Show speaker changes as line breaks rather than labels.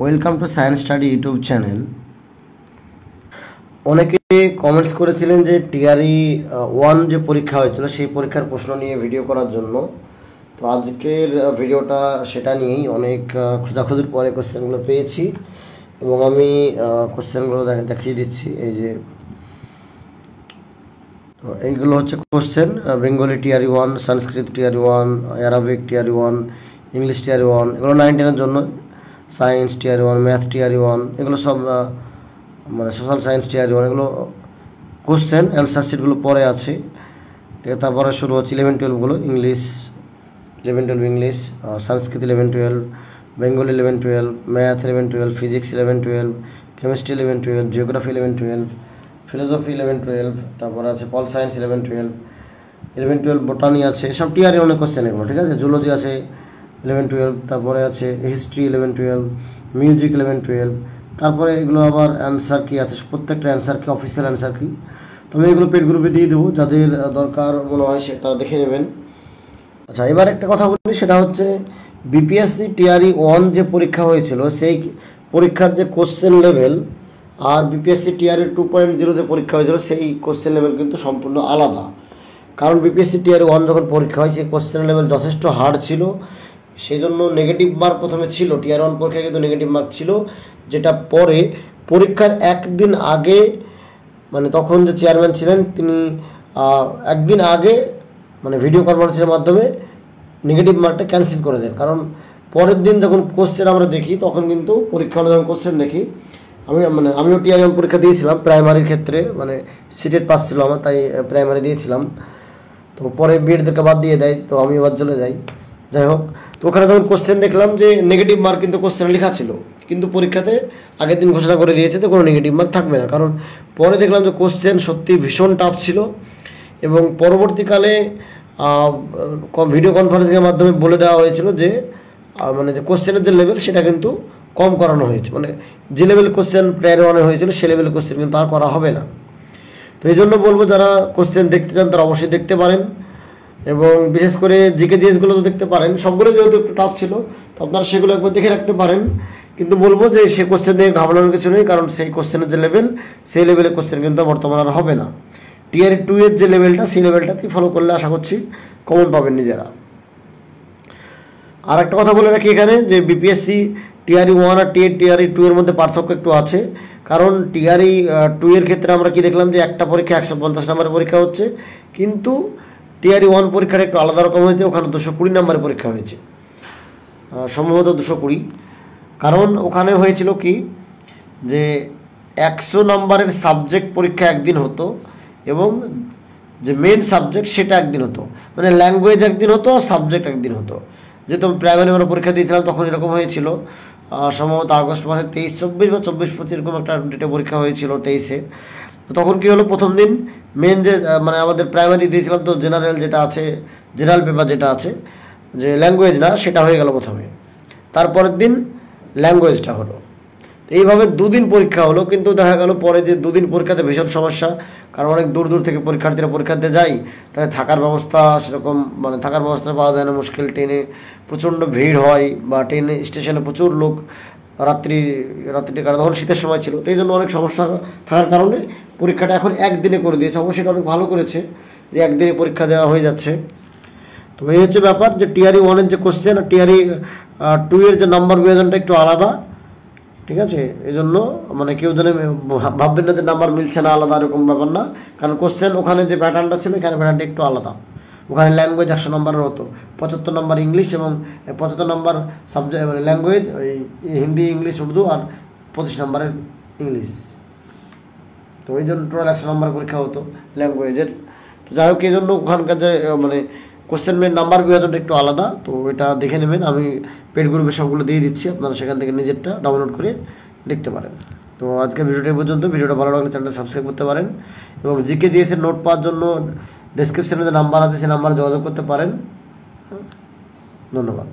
Welcome to science study YouTube channel. অনেকে comments করেছিলেন যে টিআরই 1 যে পরীক্ষা হয়েছিল সেই পরীক্ষার প্রশ্ন নিয়ে ভিডিও করার জন্য। তো আজকের ভিডিওটা সেটা নিয়েই। অনেক খোঁজাখুঁজির পরে কোশ্চেনগুলো পেয়েছি এবং আমি কোশ্চেনগুলো দেখিয়ে দিচ্ছি। এই যে তো এইগুলো হচ্ছে question: Bengali TRE 1, Sanskrit TRE 1, Arabic TRE 1, English TRE 1, এগুলো 9-10-এর জন্য। সায়েন্স টিআরই 1, ম্যাথ টিআরই 1, এগুলো সব মানে সোশ্যাল সায়েন্স টিআরই 1, এগুলো কোশ্চেন অ্যান্সার শিটগুলো পরে আছে। ঠিক আছে, তারপরে শুরু হচ্ছে 11-12গুলো। ইংলিশ 11-12 ইংলিশ, সংস্কৃত 11-12, Bengali 11-12, math 11-12, physics 11-12, chemistry 11-12, geography 11-12, philosophy 11-12, তারপরে আছে পল সায়েন্স 11-12, 11-12 বোটানি আছে। সব টিআরই অনেক কোশ্চেন এগুলো। ঠিক আছে, জুলজি আছে 11-12, তারপরে আছে হিস্ট্রি 11-12, মিউজিক 11-12, তারপরে এগুলো আবার অ্যান্সার কি আছে, প্রত্যেকটা অ্যান্সার কি, অফিসিয়াল অ্যান্সার কি। তো আমি এগুলো পেড গ্রুপে দিয়ে দেবো, যাদের দরকার মনে হয় তারা দেখে নেবেন। আচ্ছা, এবার একটা কথা বলি, সেটা হচ্ছে বিপিএসসি টিআরই 1 যে পরীক্ষা হয়েছিল সেই পরীক্ষার যে কোশ্চেন লেভেল আর বিপিএসসি টিআরই 2.0 যে পরীক্ষা হয়েছিল সেই কোশ্চেন লেভেল কিন্তু সম্পূর্ণ আলাদা। কারণ বিপিএসসি টিআরই 1 যখন পরীক্ষা হয় সেই কোশ্চেন লেভেল যথেষ্ট হার্ড ছিল, সেই জন্য নেগেটিভ মার্ক প্রথমে ছিল। টিআরই 1 পরীক্ষায় কিন্তু নেগেটিভ মার্ক ছিল, যেটা পরে পরীক্ষার একদিন আগে, মানে তখন যে চেয়ারম্যান ছিলেন তিনি একদিন আগে মানে ভিডিও কনফারেন্সের মাধ্যমে নেগেটিভ মার্কটা ক্যান্সেল করে দেন। কারণ পরের দিন যখন কোশ্চেন আমরা দেখি তখন কিন্তু পরীক্ষা হলে যখন কোশ্চেন দেখি, আমিও টিআরই 1 পরীক্ষা দিয়েছিলাম প্রাইমারির ক্ষেত্রে, মানে সিটেট পাস ছিল আমার, তাই প্রাইমারি দিয়েছিলাম। তো পরে বিএডদেরকে বাদ দিয়ে দেয়, তো আমি বাদ চলে যাই। যাই হোক, তো ওখানে যখন কোশ্চেন দেখলাম যে নেগেটিভ মার্ক কিন্তু কোশ্চেনে লেখা ছিল, কিন্তু পরীক্ষাতে আগের দিন ঘোষণা করে দিয়েছে তো কোনো নেগেটিভ মার্ক থাকবে না। কারণ পরে দেখলাম যে কোশ্চেন সত্যি ভীষণ টাফ ছিল এবং পরবর্তীকালে ভিডিও কনফারেন্সিংয়ের মাধ্যমে বলে দেওয়া হয়েছিল যে মানে যে কোশ্চেনের যে লেভেল সেটা কিন্তু কম করানো হয়েছে, মানে যে লেভেল কোশ্চেন প্রায় 1 হয়েছিল সে লেভেল কোশ্চেন কিন্তু আর করা হবে না। তো এই জন্য বলবো, যারা কোশ্চেন দেখতে চান তারা অবশ্যই দেখতে পারেন এবং বিশেষ করে জিকে জিএসগুলো তো দেখতে পারেন। সবগুলো যেহেতু একটু টাফ ছিল তো আপনারা সেগুলো একবার দেখে রাখতে পারেন, কিন্তু বলবো যে সে কোশ্চেন দিয়ে ঘাবড়ানোর কিছু নেই, কারণ সেই কোশ্চেনের যে লেভেল সেই লেভেলের কোশ্চেন কিন্তু বর্তমানে আর হবে না। টিআরই 2 এর যে লেভেলটা সেই লেভেলটাতেই ফলো করলে আশা করছি কমন পাবেন নিজেরা। আর একটা কথা বলে রাখি এখানে, যে বিপিএসসি টিআরই 1 আর টিআরই 2 এর মধ্যে পার্থক্য একটু আছে। কারণ টিআরই 2 এর ক্ষেত্রে আমরা কি দেখলাম যে একটা পরীক্ষা 150 নম্বরের পরীক্ষা হচ্ছে, কিন্তু টিআরই 1 পরীক্ষাটা একটু আলাদা রকম হয়েছে, ওখানে 220 নম্বরের পরীক্ষা হয়েছে, সম্ভবত 220। কারণ ওখানে হয়েছিল কি যে 100 নম্বরের সাবজেক্ট পরীক্ষা একদিন হতো এবং যে মেন সাবজেক্ট সেটা একদিন হতো, মানে ল্যাঙ্গুয়েজ একদিন হতো আর সাবজেক্ট একদিন হতো। যেহেতু আমি প্রাইমারি আমরা পরীক্ষা দিয়েছিলাম তখন এরকম হয়েছিল, সম্ভবত আগস্ট মাসে 23-24 বা 24-25 এরকম একটা ডেটে পরীক্ষা হয়েছিল, 23-এ। তো তখন কী হলো, প্রথম দিন মেন যে মানে আমাদের প্রাইমারি দিয়েছিলাম তো জেনারেল যেটা আছে, জেনারেল পেপার যেটা আছে, যে ল্যাঙ্গুয়েজ না, সেটা হয়ে গেল প্রথমে। তারপরের দিন ল্যাঙ্গুয়েজটা হলো। তো এইভাবে 2 দিন পরীক্ষা হলো, কিন্তু দেখা গেল পরে যে 2 দিন পরীক্ষাতে ভীষণ সমস্যা, কারণ অনেক দূর দূর থেকে পরীক্ষার্থীরা পরীক্ষা দিতে যায়, তাই থাকার ব্যবস্থা সেরকম মানে থাকার ব্যবস্থা পাওয়া যায় না, মুশকিল। ট্রেনে প্রচণ্ড ভিড় হয় বা ট্রেনে স্টেশনে প্রচুর লোক রাত্রি কারণ তখন শীতের সময় ছিল, তো এই জন্য অনেক সমস্যা থাকার কারণে পরীক্ষাটা এখন একদিনে করে দিয়েছে। অবশ্যই এটা অনেক ভালো করেছে যে একদিনে পরীক্ষা দেওয়া হয়ে যাচ্ছে। তো এই হচ্ছে ব্যাপার, যে টিআরই 1 এর যে কোশ্চেন আর টিআরই 2 এর যে নাম্বার বিভাজনটা একটু আলাদা। ঠিক আছে, এই জন্য মানে কেউ যেন ভাববেন না যে নাম্বার মিলছে না, আলাদা এরকম ব্যাপার না। কারণ কোশ্চেন ওখানে যে প্যাটার্নটা ছিল এখানে প্যাটার্নটা একটু আলাদা। ওখানে ল্যাঙ্গুয়েজ 100 নম্বরের হতো, 75 নম্বর ইংলিশ এবং 75 নম্বর সাবজেক্ট মানে ল্যাঙ্গুয়েজ, ওই হিন্দি, ইংলিশ, উর্দু, আর 25 নম্বরের ইংলিশ। তো ওই জন্য টোটাল 100 নম্বর পরীক্ষা হতো ল্যাঙ্গুয়েজের। তো যাই হোক, এই জন্য ওখানকার যে মানে কোশ্চেন নাম্বার বিভাজনটা একটু আলাদা, তো এটা দেখে নেবেন। আমি পেড গ্রুপে সবগুলো দিয়ে দিচ্ছি, আপনারা সেখান থেকে নিজেরটা ডাউনলোড করে দেখতে পারেন। তো আজকে ভিডিওটা পর্যন্ত। ভিডিওটা ভালো লাগলে চ্যানেলটা সাবস্ক্রাইব করতে পারেন এবং জিকে জিএসের নোট পাওয়ার জন্য ডেসক্রিপশনে যে নাম্বার আছে সেই নাম্বারে যোগাযোগ করতে পারেন। ধন্যবাদ।